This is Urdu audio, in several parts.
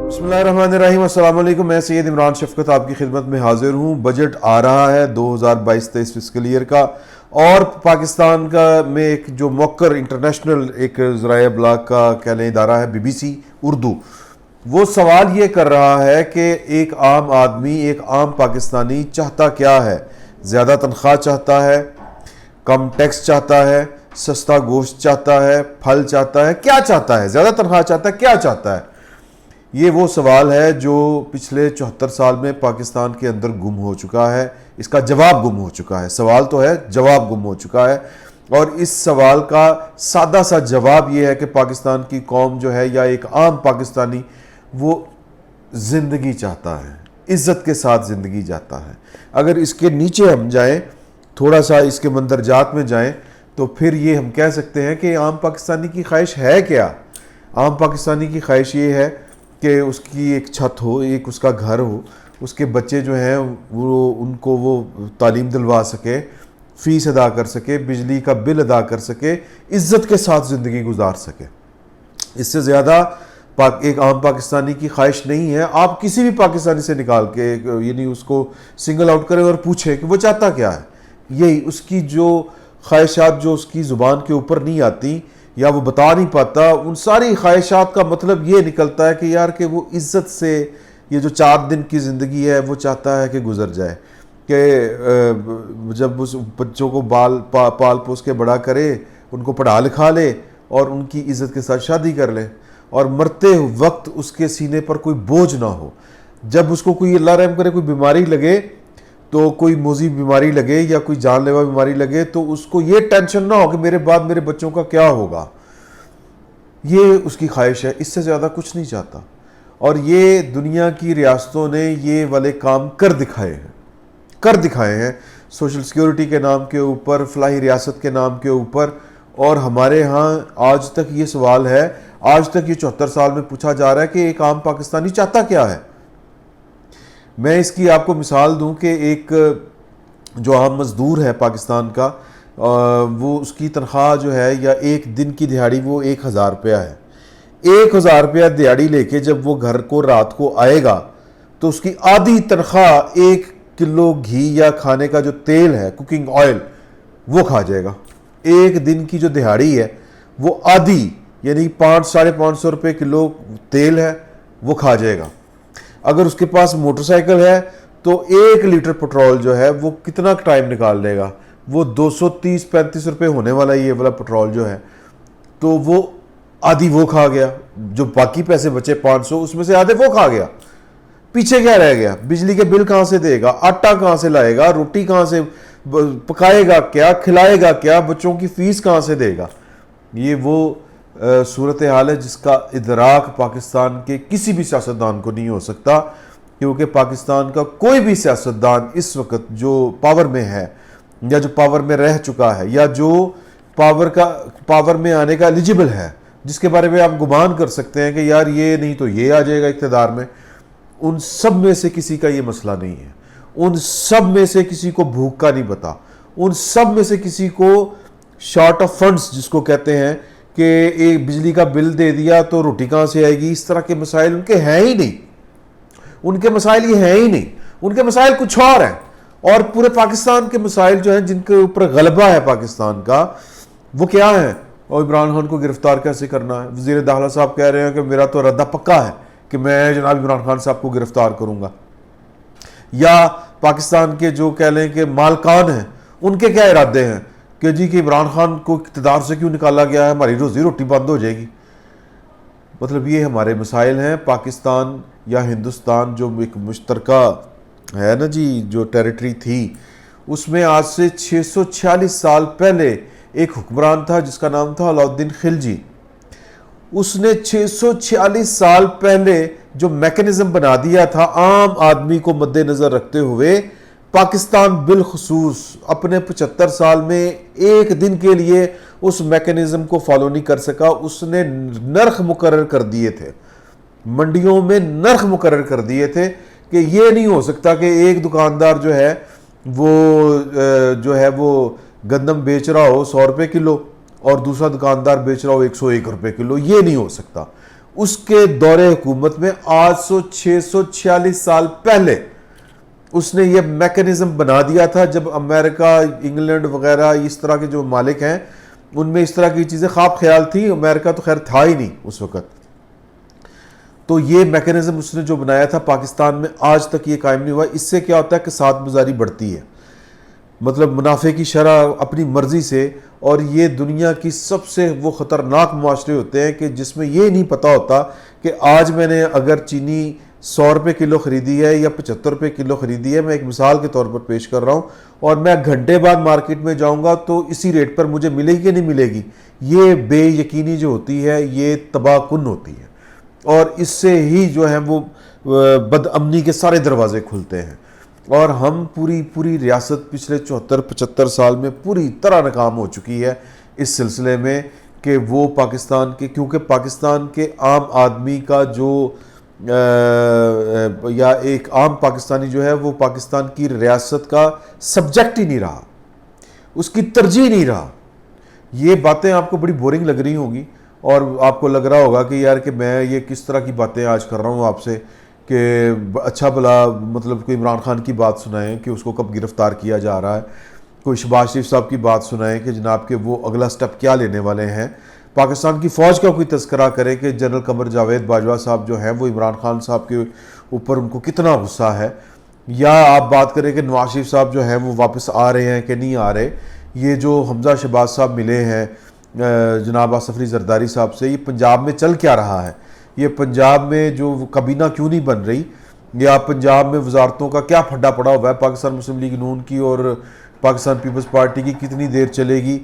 بسم اللہ الرحمن الرحیم، السلام علیکم۔ میں سید عمران شفقت آپ کی خدمت میں حاضر ہوں۔ بجٹ آ رہا ہے 2022-23 فسکل ایئر کا، اور پاکستان کا میں ایک جو موقر انٹرنیشنل ایک ذرائع ابلاغ کا کہہ لیں ادارہ ہے BBC اردو، وہ سوال یہ کر رہا ہے کہ ایک عام آدمی، ایک عام پاکستانی چاہتا کیا ہے؟ زیادہ تنخواہ چاہتا ہے، کم ٹیکس چاہتا ہے، سستا گوشت چاہتا ہے، پھل چاہتا ہے، کیا چاہتا ہے؟ زیادہ تنخواہ چاہتا ہے، کیا چاہتا ہے؟ یہ وہ سوال ہے جو پچھلے 74 سال میں پاکستان کے اندر گم ہو چکا ہے۔ اس کا جواب گم ہو چکا ہے۔ سوال تو ہے، جواب گم ہو چکا ہے۔ اور اس سوال کا سادہ سا جواب یہ ہے کہ پاکستان کی قوم جو ہے، یا ایک عام پاکستانی، وہ زندگی چاہتا ہے، عزت کے ساتھ زندگی چاہتا ہے۔ اگر اس کے نیچے ہم جائیں، تھوڑا سا اس کے مندرجات میں جائیں، تو پھر یہ ہم کہہ سکتے ہیں کہ عام پاکستانی کی خواہش ہے کیا؟ عام پاکستانی کی خواہش یہ ہے کہ اس کی ایک چھت ہو، ایک اس کا گھر ہو، اس کے بچے جو ہیں ان کو وہ تعلیم دلوا سکے، فیس ادا کر سکے، بجلی کا بل ادا کر سکے، عزت کے ساتھ زندگی گزار سکے۔ اس سے زیادہ ایک عام پاکستانی کی خواہش نہیں ہے۔ آپ کسی بھی پاکستانی سے نکال کے یعنی اس کو سنگل آؤٹ کریں اور پوچھیں کہ وہ چاہتا کیا ہے، یہی اس کی جو خواہشات جو اس کی زبان کے اوپر نہیں آتی یا وہ بتا نہیں پاتا، ان ساری خواہشات کا مطلب یہ نکلتا ہے کہ یار کہ وہ عزت سے یہ جو 4 دن کی زندگی ہے وہ چاہتا ہے کہ گزر جائے، کہ جب اس بچوں کو پال پوس کے بڑا کرے، ان کو پڑھا لکھا لے اور ان کی عزت کے ساتھ شادی کر لے، اور مرتے وقت اس کے سینے پر کوئی بوجھ نہ ہو۔ جب اس کو کوئی اللہ رحم کرے کوئی بیماری لگے، تو کوئی موذی بیماری لگے یا کوئی جان لیوا بیماری لگے، تو اس کو یہ ٹینشن نہ ہو کہ میرے بعد میرے بچوں کا کیا ہوگا۔ یہ اس کی خواہش ہے، اس سے زیادہ کچھ نہیں چاہتا۔ اور یہ دنیا کی ریاستوں نے یہ والے کام کر دکھائے ہیں سوشل سیکیورٹی کے نام کے اوپر، فلاحی ریاست کے نام کے اوپر۔ اور ہمارے ہاں آج تک یہ سوال ہے، آج تک یہ 74 سال میں پوچھا جا رہا ہے کہ ایک عام پاکستانی چاہتا کیا ہے۔ میں اس کی آپ کو مثال دوں کہ ایک جو عام مزدور ہے پاکستان کا، وہ اس کی تنخواہ جو ہے یا ایک دن کی دہاڑی وہ 1000 روپیہ ہے۔ 1000 روپیہ دہاڑی لے کے جب وہ گھر کو رات کو آئے گا، تو اس کی آدھی تنخواہ 1 کلو گھی یا کھانے کا جو تیل ہے، کوکنگ آئل، وہ کھا جائے گا۔ ایک دن کی جو دہاڑی ہے وہ آدھی، یعنی 500-550 روپے کلو تیل ہے، وہ کھا جائے گا۔ اگر اس کے پاس موٹر سائیکل ہے تو 1 لیٹر پٹرول جو ہے وہ کتنا ٹائم نکال لے گا؟ وہ 230-35 روپے ہونے والا یہ والا پٹرول جو ہے، تو وہ آدھی وہ کھا گیا۔ جو باقی پیسے بچے 500، اس میں سے آدھے وہ کھا گیا۔ پیچھے کیا رہ گیا؟ بجلی کے بل کہاں سے دے گا؟ آٹا کہاں سے لائے گا؟ روٹی کہاں سے پکائے گا؟ کیا کھلائے گا؟ کیا بچوں کی فیس کہاں سے دے گا؟ یہ وہ صورتحال ہے جس کا ادراک پاکستان کے کسی بھی سیاستدان کو نہیں ہو سکتا، کیونکہ پاکستان کا کوئی بھی سیاستدان اس وقت جو پاور میں ہے، یا جو پاور میں رہ چکا ہے، یا جو پاور میں آنے کا ایلیجبل ہے، جس کے بارے میں آپ گمان کر سکتے ہیں کہ یار یہ نہیں تو یہ آ جائے گا اقتدار میں، ان سب میں سے کسی کا یہ مسئلہ نہیں ہے۔ ان سب میں سے کسی کو بھوک کا نہیں پتا۔ ان سب میں سے کسی کو شارٹ آف فنڈز جس کو کہتے ہیں، کہ ایک بجلی کا بل دے دیا تو روٹی کہاں سے آئے گی، اس طرح کے مسائل ان کے ہیں ہی نہیں۔ ان کے مسائل یہ ہیں ہی نہیں، ان کے مسائل کچھ اور ہیں۔ اور پورے پاکستان کے مسائل جو ہیں جن کے اوپر غلبہ ہے پاکستان کا، وہ کیا ہیں؟ اور عمران خان کو گرفتار کیسے کرنا ہے؟ وزیر داخلہ صاحب کہہ رہے ہیں کہ میرا تو ردہ پکا ہے کہ میں جناب عمران خان صاحب کو گرفتار کروں گا۔ یا پاکستان کے جو کہہ لیں کہ مالکان ہیں، ان کے کیا ارادے ہیں کہ جی کہ عمران خان کو اقتدار سے کیوں نکالا گیا ہے، ہماری روزی روٹی بند ہو جائے گی۔ مطلب یہ ہمارے مسائل ہیں۔ پاکستان یا ہندوستان جو ایک مشترکہ ہے نا جی، جو ٹیریٹری تھی، اس میں آج سے 646 سال پہلے ایک حکمران تھا جس کا نام تھا علاؤالدین خلجی۔ اس نے 646 سال پہلے جو میکنزم بنا دیا تھا عام آدمی کو مد نظر رکھتے ہوئے، پاکستان بالخصوص اپنے 75 سال میں ایک دن کے لیے اس میکنزم کو فالو نہیں کر سکا۔ اس نے نرخ مقرر کر دیے تھے، منڈیوں میں نرخ مقرر کر دیے تھے کہ یہ نہیں ہو سکتا کہ ایک دکاندار جو ہے وہ گندم بیچ رہا ہو 100 روپے کلو اور دوسرا دکاندار بیچ رہا ہو 101 روپے کلو۔ یہ نہیں ہو سکتا۔ اس کے دور حکومت میں 646 سال پہلے اس نے یہ میکنزم بنا دیا تھا. جب امریکہ، انگلینڈ وغیرہ اس طرح کے جو مالک ہیں ان میں اس طرح کی چیزیں خواب خیال تھی. امریکہ تو خیر تھا ہی نہیں اس وقت. تو یہ میکنزم اس نے جو بنایا تھا پاکستان میں آج تک یہ قائم نہیں ہوا. اس سے کیا ہوتا ہے کہ سات گزاری بڑھتی ہے، مطلب منافع کی شرح اپنی مرضی سے. اور یہ دنیا کی سب سے وہ خطرناک معاشرے ہوتے ہیں کہ جس میں یہ نہیں پتہ ہوتا کہ آج میں نے اگر چینی 100 روپے کلو خریدی ہے یا 75 روپے کلو خریدی ہے، میں ایک مثال کے طور پر پیش کر رہا ہوں، اور میں گھنٹے بعد مارکیٹ میں جاؤں گا تو اسی ریٹ پر مجھے ملے گی کہ نہیں ملے گی. یہ بے یقینی جو ہوتی ہے یہ تباہ کن ہوتی ہے، اور اس سے ہی جو ہے وہ بد امنی کے سارے دروازے کھلتے ہیں. اور ہم پوری ریاست پچھلے 74-75 سال میں پوری طرح ناکام ہو چکی ہے اس سلسلے میں کہ وہ پاکستان کے، کیونکہ پاکستان کے عام آدمی کا جو یا ایک عام پاکستانی جو ہے وہ پاکستان کی ریاست کا سبجیکٹ ہی نہیں رہا، اس کی ترجیح نہیں رہا. یہ باتیں آپ کو بڑی بورنگ لگ رہی ہوں گی اور آپ کو لگ رہا ہوگا کہ یار کہ میں یہ کس طرح کی باتیں آج کر رہا ہوں آپ سے، کہ اچھا بھلا مطلب کوئی عمران خان کی بات سنائیں کہ اس کو کب گرفتار کیا جا رہا ہے، کوئی شہباز شریف صاحب کی بات سنائیں کہ جناب کہ وہ اگلا سٹیپ کیا لینے والے ہیں، پاکستان کی فوج کا کوئی تذکرہ کرے کہ جنرل قمر جاوید باجوہ صاحب جو ہیں وہ عمران خان صاحب کے اوپر ان کو کتنا غصہ ہے، یا آپ بات کریں کہ نواز شریف صاحب جو ہیں وہ واپس آ رہے ہیں کہ نہیں آ رہے. یہ جو حمزہ شہباز صاحب ملے ہیں جناب آصف علی زرداری صاحب سے، یہ پنجاب میں چل کیا رہا ہے، یہ پنجاب میں جو کابینہ کیوں نہیں بن رہی، یا پنجاب میں وزارتوں کا کیا پھڈا پڑا ہوا ہے، پاکستان مسلم لیگ نون کی اور پاکستان پیپلز پارٹی کی کتنی دیر چلے گی.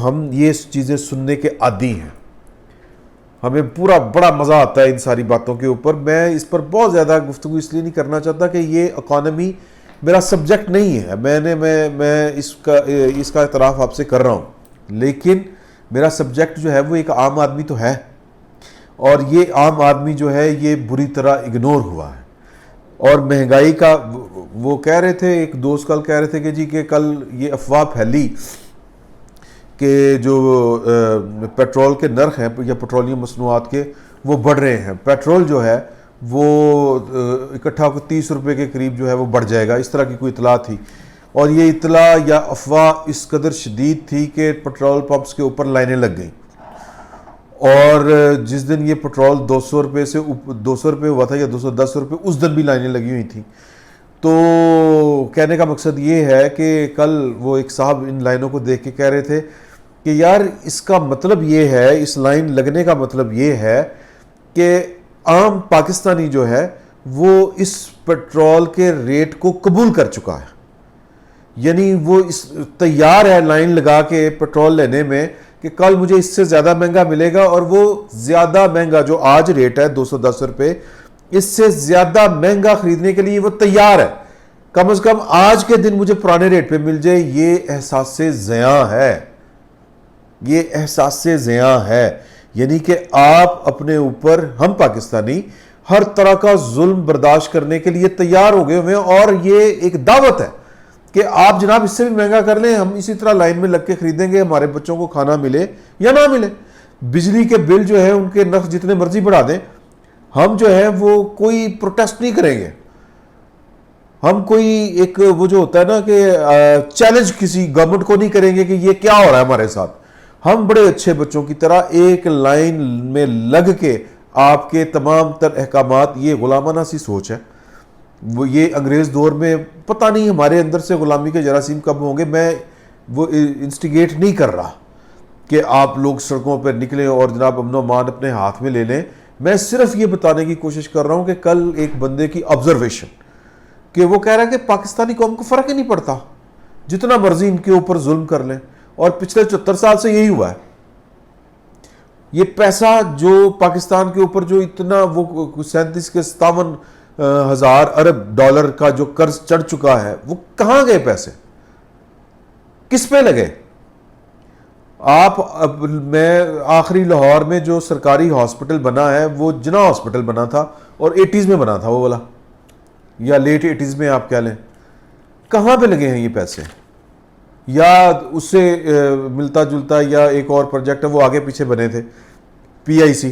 ہم یہ چیزیں سننے کے عادی ہیں، ہمیں بڑا مزہ آتا ہے ان ساری باتوں کے اوپر. میں اس پر بہت زیادہ گفتگو اس لیے نہیں کرنا چاہتا کہ یہ اکانومی میرا سبجیکٹ نہیں ہے، میں اس کا اعتراف آپ سے کر رہا ہوں، لیکن میرا سبجیکٹ جو ہے وہ ایک عام آدمی تو ہے، اور یہ عام آدمی جو ہے یہ بری طرح اگنور ہوا ہے. اور مہنگائی کا وہ کہہ رہے تھے، ایک دوست کل کہہ رہے تھے کہ جی کہ کل یہ افواہ پھیلی کہ جو پیٹرول کے نرخ ہیں یا پیٹرولیم مصنوعات کے وہ بڑھ رہے ہیں. پیٹرول جو ہے وہ اکٹھا 30 روپے کے قریب جو ہے وہ بڑھ جائے گا، اس طرح کی کوئی اطلاع تھی. اور یہ اطلاع یا افواہ اس قدر شدید تھی کہ پیٹرول پمپس کے اوپر لائنیں لگ گئیں. اور جس دن یہ پیٹرول 200 روپے ہوا تھا یا 210 روپے، اس دن بھی لائنیں لگی ہوئی تھیں. تو کہنے کا مقصد یہ ہے کہ کل وہ ایک صاحب ان لائنوں کو دیکھ کے کہہ رہے تھے کہ یار اس کا مطلب یہ ہے، اس لائن لگنے کا مطلب یہ ہے کہ عام پاکستانی جو ہے وہ اس پیٹرول کے ریٹ کو قبول کر چکا ہے، یعنی وہ تیار ہے لائن لگا کے پیٹرول لینے میں کہ کل مجھے اس سے زیادہ مہنگا ملے گا، اور وہ زیادہ مہنگا جو آج ریٹ ہے 210 روپے، اس سے زیادہ مہنگا خریدنے کے لیے وہ تیار ہے. کم از کم آج کے دن مجھے پرانے ریٹ پہ مل جائے. یہ احساس زیاں ہے، یہ احساس زیاں ہے. یعنی کہ آپ اپنے اوپر، ہم پاکستانی ہر طرح کا ظلم برداشت کرنے کے لیے تیار ہو گئے ہوئے ہیں، اور یہ ایک دعوت ہے کہ آپ جناب اس سے بھی مہنگا کر لیں، ہم اسی طرح لائن میں لگ کے خریدیں گے، ہمارے بچوں کو کھانا ملے یا نہ ملے. بجلی کے بل جو ہے ان کے نرخ جتنے مرضی بڑھا دیں، ہم جو ہے وہ کوئی پروٹیسٹ نہیں کریں گے. ہم کوئی ایک وہ جو ہوتا ہے نا کہ چیلنج کسی گورنمنٹ کو نہیں کریں گے کہ یہ کیا ہو رہا ہے ہمارے ساتھ. ہم بڑے اچھے بچوں کی طرح ایک لائن میں لگ کے آپ کے تمام تر احکامات، یہ غلامانہ سی سوچ ہے. وہ یہ انگریز دور میں پتہ نہیں ہمارے اندر سے غلامی کے جراثیم کب ہوں گے. میں وہ انسٹیگیٹ نہیں کر رہا کہ آپ لوگ سڑکوں پر نکلیں اور جناب امن و امان اپنے ہاتھ میں لے لیں. میں صرف یہ بتانے کی کوشش کر رہا ہوں کہ کل ایک بندے کی آبزرویشن کہ وہ کہہ رہا ہے کہ پاکستانی قوم کو فرق ہی نہیں پڑتا، جتنا مرضی ان کے اوپر ظلم کر لیں. اور پچھلے 74 سال سے یہی ہوا ہے. یہ پیسہ جو پاکستان کے اوپر جو اتنا وہ 37 کے 57 ہزار ارب ڈالر کا جو قرض چڑھ چکا ہے، وہ کہاں گئے پیسے، کس پہ لگے؟ میں آخری لاہور میں جو سرکاری ہاسپٹل بنا ہے وہ جناح ہاسپٹل بنا تھا، اور 80s میں بنا تھا وہ والا، یا لیٹ 80s میں آپ کہہ لیں. کہاں پہ لگے ہیں یہ پیسے؟ یا اس سے ملتا جلتا یا ایک اور پروجیکٹ ہے وہ آگے پیچھے بنے تھے، PIC.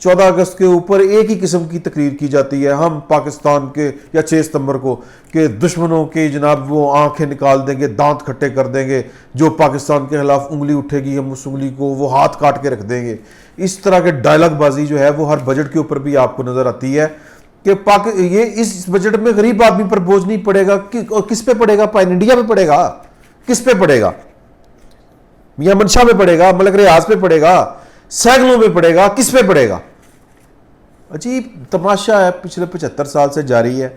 14 اگست کے اوپر ایک ہی قسم کی تقریر کی جاتی ہے، ہم پاکستان کے یا 6 ستمبر کو کہ دشمنوں کے جناب وہ آنکھیں نکال دیں گے، دانت کھٹے کر دیں گے، جو پاکستان کے خلاف انگلی اٹھے گی ہم اس انگلی کو وہ ہاتھ کاٹ کے رکھ دیں گے. اس طرح کے ڈائلاگ بازی جو ہے وہ ہر بجٹ کے اوپر بھی آپ کو نظر آتی ہے کہ یہ اس بجٹ میں غریب آدمی پر بوجھ نہیں پڑے گا. کس پہ پڑے گا؟ پین انڈیا پہ پڑے گا. کس پہ پڑے گا؟ میاں منشا پہ پڑے گا، ملک ریاض پہ پڑے گا، سینکڑوں پہ پڑے گا، کس پہ پڑے گا؟ عجیب تماشا ہے، پچھلے 75 سال سے جاری ہے.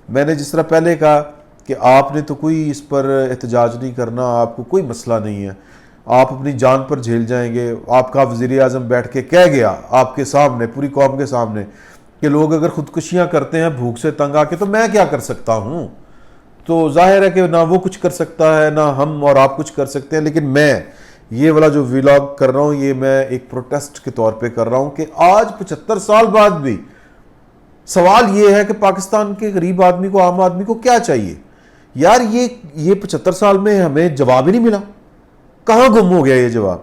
میں نے جس طرح پہلے کہا کہ آپ نے تو کوئی اس پر احتجاج نہیں کرنا، آپ کو کوئی مسئلہ نہیں ہے، آپ اپنی جان پر جھیل جائیں گے. آپ کا وزیر اعظم بیٹھ کے کہہ گیا آپ کے سامنے، پوری قوم کے سامنے، کہ لوگ اگر خودکشیاں کرتے ہیں بھوک سے تنگ آ کے تو میں کیا کر سکتا ہوں. تو ظاہر ہے کہ نہ وہ کچھ کر سکتا ہے، نہ ہم اور آپ کچھ کر سکتے ہیں. لیکن میں یہ والا جو ویلاگ کر رہا ہوں یہ میں ایک پروٹیسٹ کے طور پہ کر رہا ہوں کہ آج 75 سال بعد بھی سوال یہ ہے کہ پاکستان کے غریب آدمی کو، عام آدمی کو کیا چاہیے. یار یہ 75 سال میں ہمیں جواب ہی نہیں ملا. کہاں گم ہو گیا یہ جواب؟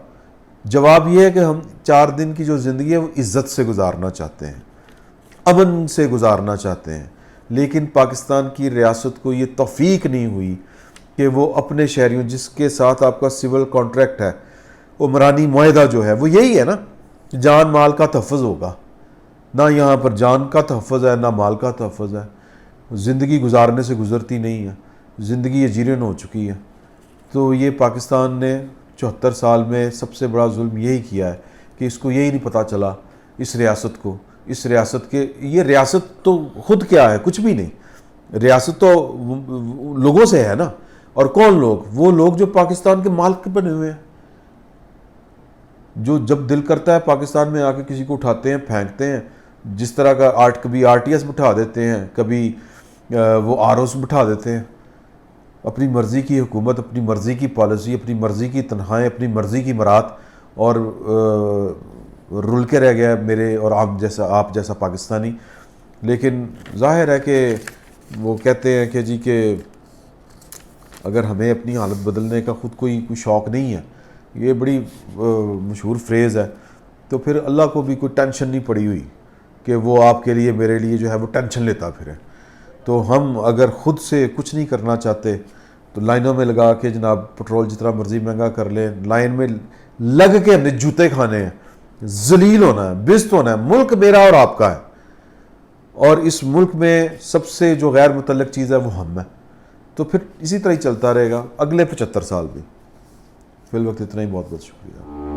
جواب یہ ہے کہ ہم 4 دن کی جو زندگی ہے وہ عزت سے گزارنا چاہتے ہیں، امن سے گزارنا چاہتے ہیں. لیکن پاکستان کی ریاست کو یہ توفیق نہیں ہوئی کہ وہ اپنے شہریوں، جس کے ساتھ آپ کا سول کانٹریکٹ ہے، عمرانی معاہدہ جو ہے وہ یہی ہے نا، جان مال کا تحفظ ہوگا. نہ یہاں پر جان کا تحفظ ہے، نہ مال کا تحفظ ہے. زندگی گزارنے سے گزرتی نہیں ہے، زندگی اجیرن ہو چکی ہے. تو یہ پاکستان نے 74 سال میں سب سے بڑا ظلم یہی کیا ہے کہ اس کو یہی نہیں پتہ چلا، اس ریاست کو، اس ریاست کے، یہ ریاست تو خود کیا ہے؟ کچھ بھی نہیں. ریاست تو لوگوں سے ہے نا. اور کون لوگ؟ وہ لوگ جو پاکستان کے مالک بنے ہوئے ہیں، جو جب دل کرتا ہے پاکستان میں آ کے کسی کو اٹھاتے ہیں، پھینکتے ہیں. جس طرح کا کبھی RTS بٹھا دیتے ہیں، کبھی وہ ROs بٹھا دیتے ہیں. اپنی مرضی کی حکومت، اپنی مرضی کی پالیسی، اپنی مرضی کی تنخواہیں، اپنی مرضی کی مرات، اور رل کے رہ گیا میرے اور آپ جیسا پاکستانی. لیکن ظاہر ہے کہ وہ کہتے ہیں کہ جی کہ اگر ہمیں اپنی حالت بدلنے کا خود کوئی شوق نہیں ہے، یہ بڑی مشہور فریز ہے، تو پھر اللہ کو بھی کوئی ٹینشن نہیں پڑی ہوئی کہ وہ آپ کے لیے، میرے لیے جو ہے وہ ٹینشن لیتا پھرے. تو ہم اگر خود سے کچھ نہیں کرنا چاہتے تو لائنوں میں لگا کے جناب پٹرول جتنا مرضی مہنگا کر لیں، لائن میں لگ کے ہم نے جوتے کھانے ہیں، ذلیل ہونا ہے، بست ہونا ہے. ملک میرا اور آپ کا ہے، اور اس ملک میں سب سے جو غیر متعلق چیز ہے وہ ہم ہیں. تو پھر اسی طرح ہی چلتا رہے گا اگلے 75 سال بھی. فی الوقت اتنا ہی. بہت بہت شکریہ.